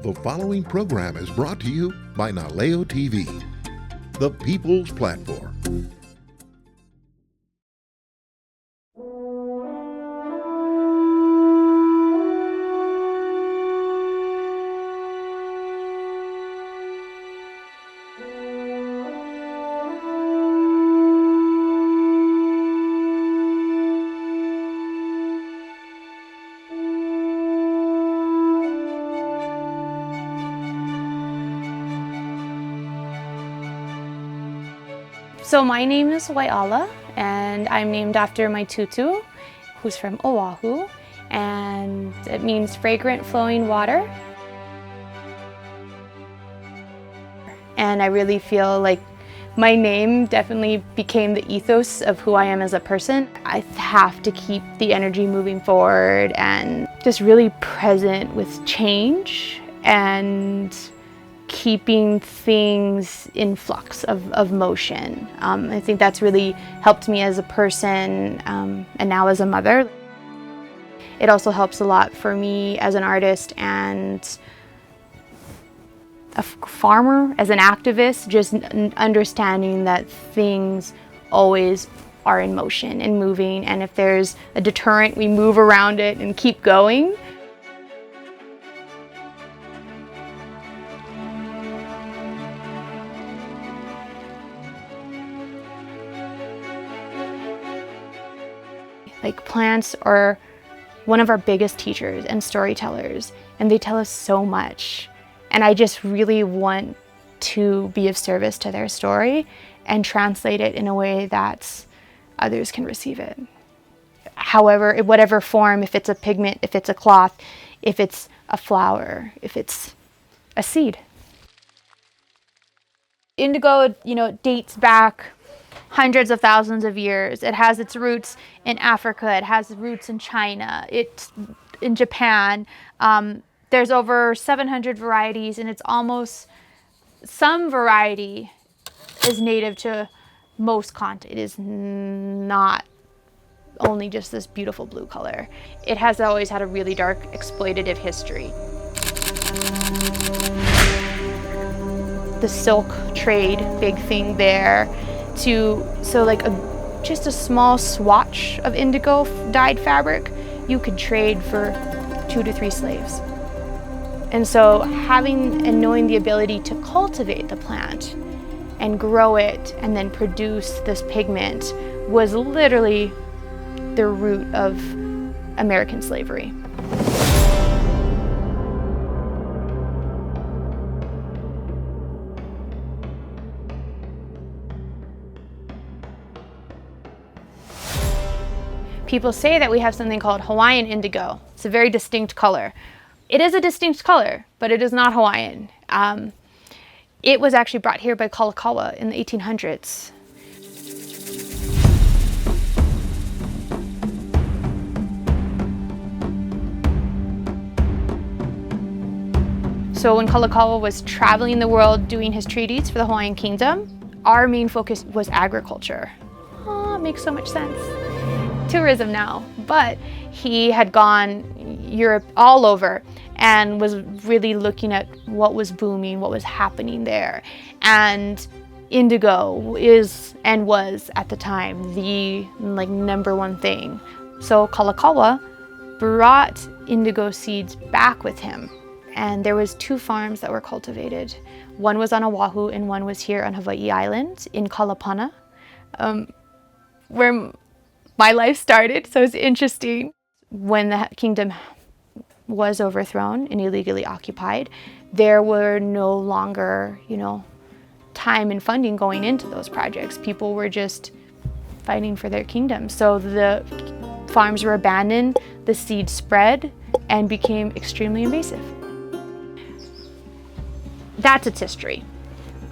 The following program is brought to you by Naleo TV, the People's Platform. So my name is Wai'ala, and I'm named after my tutu, who's from Oahu, and it means fragrant flowing water. And I really feel like my name definitely became the ethos of who I am as a person. I have to keep the energy moving forward and just really present with change and keeping things in flux of motion. I think that's really helped me as a person and now as a mother. It also helps a lot for me as an artist and a farmer, as an activist, just understanding that things always are in motion and moving, and if there's a deterrent, we move around it and keep going. Like, plants are one of our biggest teachers and storytellers, and they tell us so much. And I just really want to be of service to their story and translate it in a way that others can receive it. However, in whatever form, if it's a pigment, if it's a cloth, if it's a flower, if it's a seed. Indigo, dates back hundreds of thousands of years. It has its roots in Africa. It has roots in China. It's in Japan. There's over 700 varieties, and it's almost, some variety is native to most continents. It is not only just this beautiful blue color. It has always had a really dark exploitative history. The silk trade, big thing there. Just a small swatch of indigo dyed fabric, you could trade for 2 to 3 slaves. And so having and knowing the ability to cultivate the plant and grow it and then produce this pigment was literally the root of American slavery. People say that we have something called Hawaiian indigo. It's a very distinct color. It is a distinct color, but it is not Hawaiian. It was actually brought here by Kalakaua in the 1800s. So when Kalakaua was traveling the world doing his treaties for the Hawaiian kingdom, our main focus was agriculture. Oh, it makes so much sense. Tourism now, but he had gone Europe all over and was really looking at what was booming, what was happening there. And indigo is and was at the time the number one thing. So Kalakaua brought indigo seeds back with him, and there was 2 farms that were cultivated. One was on Oahu and one was here on Hawaii Island in Kalapana, where my life started. So it's interesting. When the kingdom was overthrown and illegally occupied, there were no longer, time and funding going into those projects. People were just fighting for their kingdom. So the farms were abandoned, the seed spread and became extremely invasive. That's its history.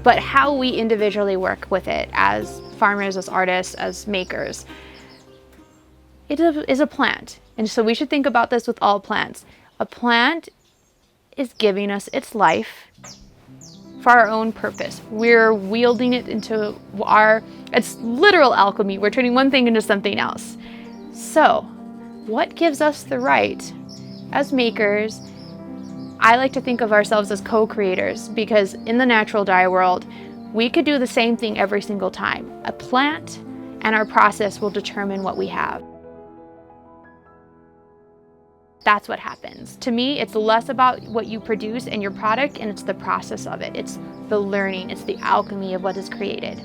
But how we individually work with it as farmers, as artists, as makers, it is a plant. And so we should think about this with all plants. A plant is giving us its life for our own purpose. We're wielding it into it's literal alchemy. We're turning one thing into something else. So what gives us the right as makers I like to think of ourselves as co-creators, because in the natural dye world, we could do the same thing every single time. A plant and our process will determine what we have. That's what happens. To me, it's less about what you produce and your product, and it's the process of it. It's the learning, it's the alchemy of what is created.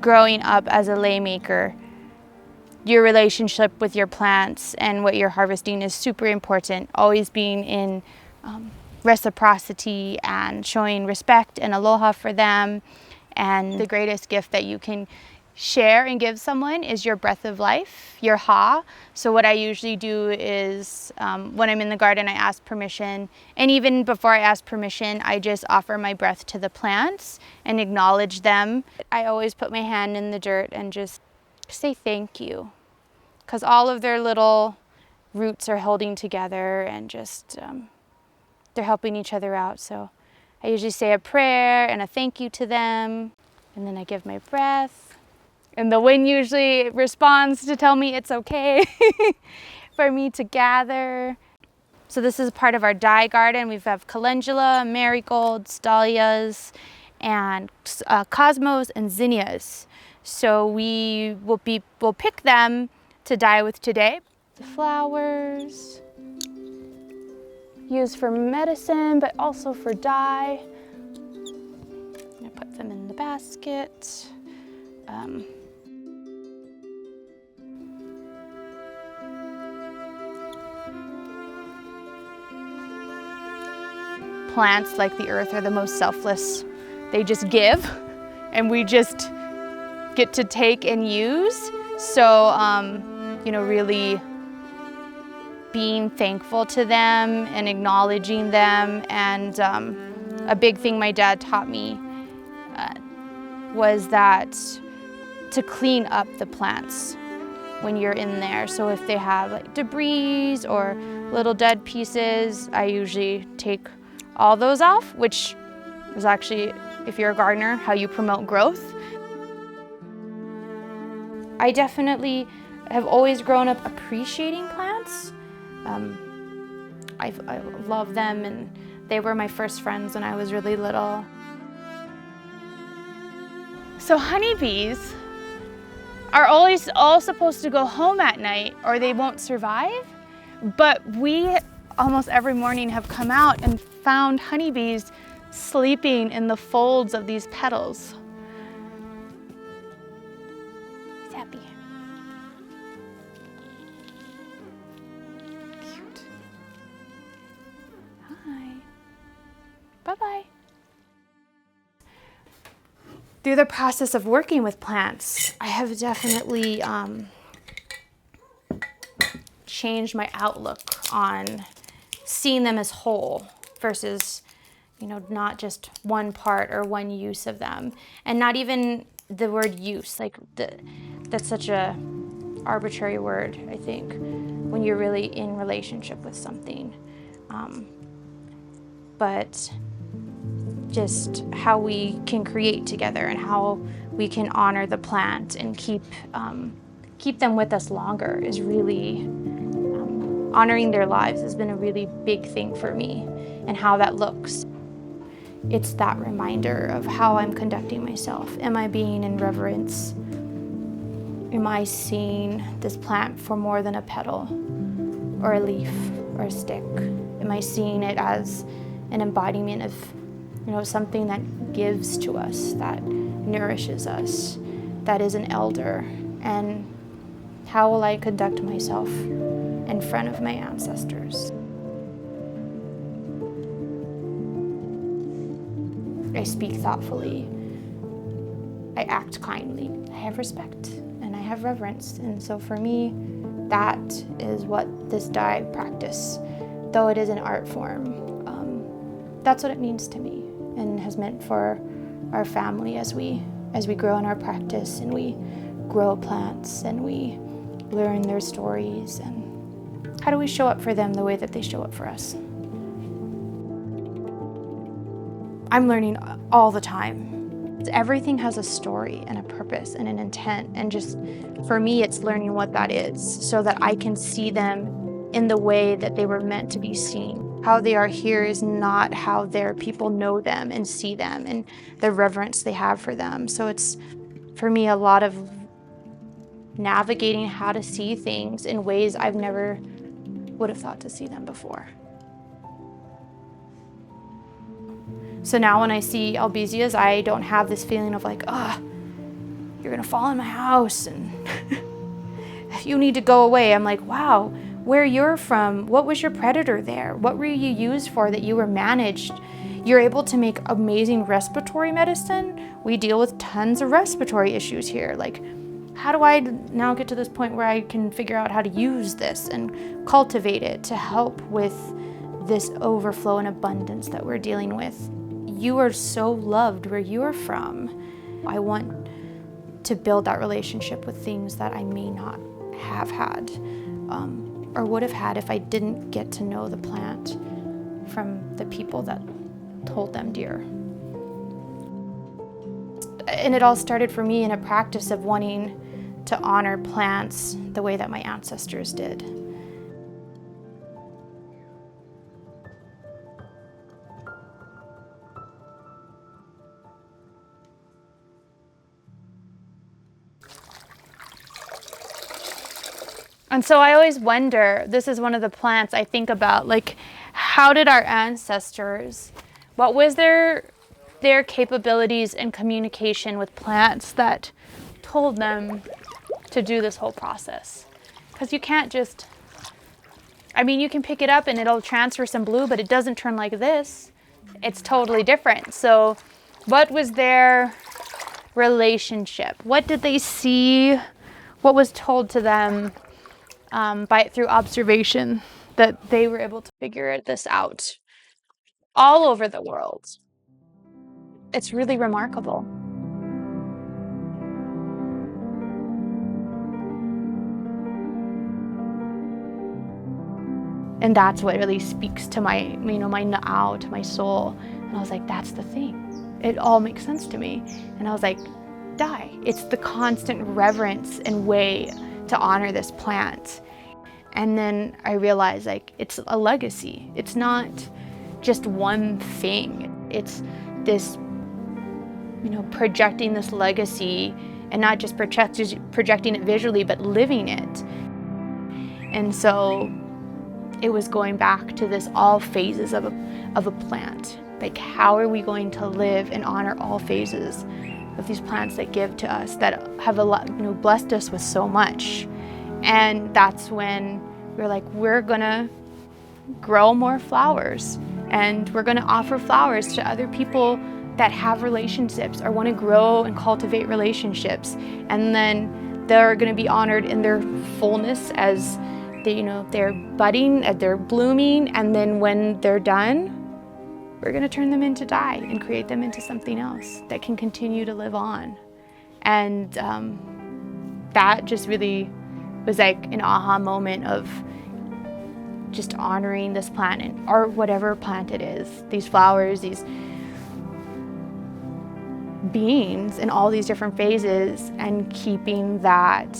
Growing up as a laymaker, your relationship with your plants and what you're harvesting is super important. Always being in reciprocity and showing respect and aloha for them. And the greatest gift that you can share and give someone is your breath of life, your ha. So what I usually do is when I'm in the garden, I ask permission. And even before I ask permission, I just offer my breath to the plants and acknowledge them. I always put my hand in the dirt and just say thank you, because all of their little roots are holding together and just they're helping each other out. So I usually say a prayer and a thank you to them, and then I give my breath. And the wind usually responds to tell me it's okay for me to gather. So this is part of our dye garden. We have calendula, marigolds, dahlias, and cosmos and zinnias. So we'll pick them to dye with today. The flowers, used for medicine, but also for dye. I'm gonna put them in the basket. Plants, like the earth, are the most selfless. They just give, and we just get to take and use. So, really being thankful to them and acknowledging them. And a big thing my dad taught me was that to clean up the plants when you're in there. So if they have like debris or little dead pieces, I usually take all those off, which is actually, if you're a gardener, how you promote growth. I definitely have always grown up appreciating plants. I love them, and they were my first friends when I was really little. So honeybees are always all supposed to go home at night or they won't survive, but we almost every morning have come out and found honeybees sleeping in the folds of these petals. He's happy. Cute. Hi. Bye-bye. Through the process of working with plants, I have definitely changed my outlook on seeing them as whole versus, not just one part or one use of them. And not even the word use, that's such a arbitrary word, I think, when you're really in relationship with something. But just how we can create together and how we can honor the plant and keep them with us longer is really, honoring their lives has been a really big thing for me, and how that looks. It's that reminder of how I'm conducting myself. Am I being in reverence? Am I seeing this plant for more than a petal or a leaf or a stick? Am I seeing it as an embodiment of something that gives to us, that nourishes us, that is an elder? And how will I conduct myself in front of my ancestors? I speak thoughtfully. I act kindly. I have respect and I have reverence. And so for me, that is what this dye practice, though it is an art form, that's what it means to me and has meant for our family as we grow in our practice and we grow plants and we learn their stories, and how do we show up for them the way that they show up for us. I'm learning all the time. Everything has a story and a purpose and an intent, and just for me it's learning what that is so that I can see them in the way that they were meant to be seen. How they are here is not how their people know them and see them and the reverence they have for them. So it's, for me, a lot of navigating how to see things in ways I've never would have thought to see them before. So now when I see albizzias, I don't have this feeling of like, you're gonna fall in my house and you need to go away. I'm like, wow, where you're from, what was your predator there? What were you used for that you were managed? You're able to make amazing respiratory medicine. We deal with tons of respiratory issues here. Like, how do I now get to this point where I can figure out how to use this and cultivate it to help with this overflow and abundance that we're dealing with? You are so loved where you are from. I want to build that relationship with things that I may not have had or would have had if I didn't get to know the plant from the people that hold them dear. And it all started for me in a practice of wanting to honor plants the way that my ancestors did. And so I always wonder, this is one of the plants I think about, like, how did our ancestors, what was their capabilities and communication with plants that told them to do this whole process? Because you can't just, I mean, you can pick it up and it'll transfer some blue, but it doesn't turn like this. It's totally different. So what was their relationship? What did they see? What was told to them through observation that they were able to figure this out all over the world? It's really remarkable. And that's what really speaks to my, my na'au, to my soul. And I was like, that's the thing. It all makes sense to me. And I was like, die. It's the constant reverence and way to honor this plant. And then I realized, like, it's a legacy. It's not just one thing. It's this, projecting this legacy, and not just projecting it visually, but living it. And so it was going back to this all phases of a plant. Like, how are we going to live and honor all phases of these plants that give to us, that have blessed us with so much? And that's when we're like, we're gonna grow more flowers, and we're gonna offer flowers to other people that have relationships or want to grow and cultivate relationships. And then they're gonna be honored in their fullness as they're budding, they're blooming, and then when they're done, we're gonna turn them into dye and create them into something else that can continue to live on. And that just really was like an aha moment of just honoring this plant, or whatever plant it is, these flowers, these beings in all these different phases, and keeping that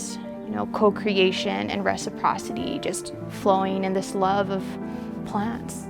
co-creation and reciprocity just flowing in this love of plants.